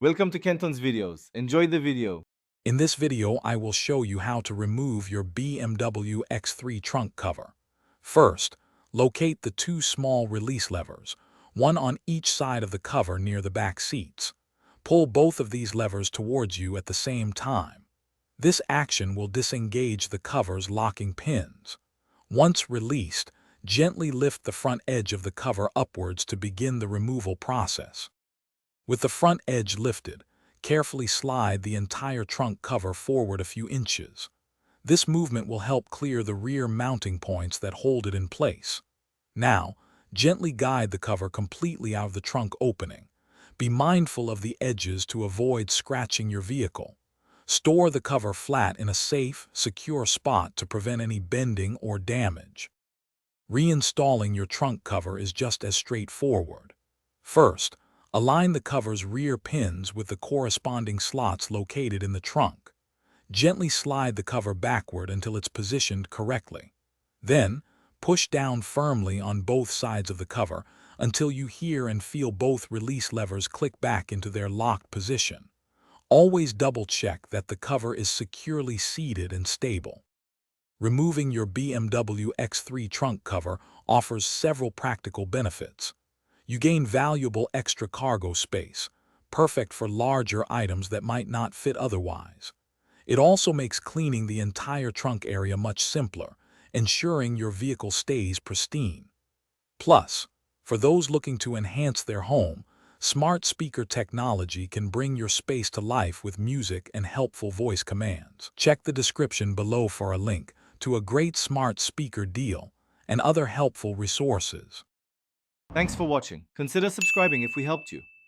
Welcome to Kenton's videos. Enjoy the video. In this video, I will show you how to remove your BMW X3 trunk cover. First, locate the two small release levers, one on each side of the cover near the back seats. Pull both of these levers towards you at the same time. This action will disengage the cover's locking pins. Once released, gently lift the front edge of the cover upwards to begin the removal process. With the front edge lifted, carefully slide the entire trunk cover forward a few inches. This movement will help clear the rear mounting points that hold it in place. Now, gently guide the cover completely out of the trunk opening. Be mindful of the edges to avoid scratching your vehicle. Store the cover flat in a safe, secure spot to prevent any bending or damage. Reinstalling your trunk cover is just as straightforward. First, align the cover's rear pins with the corresponding slots located in the trunk. Gently slide the cover backward until it's positioned correctly. Then, push down firmly on both sides of the cover until you hear and feel both release levers click back into their locked position. Always double-check that the cover is securely seated and stable. Removing your BMW X3 trunk cover offers several practical benefits. You gain valuable extra cargo space, perfect for larger items that might not fit otherwise. It also makes cleaning the entire trunk area much simpler, ensuring your vehicle stays pristine. Plus, for those looking to enhance their home, smart speaker technology can bring your space to life with music and helpful voice commands. Check the description below for a link to a great smart speaker deal and other helpful resources. Thanks for watching. Consider subscribing if we helped you.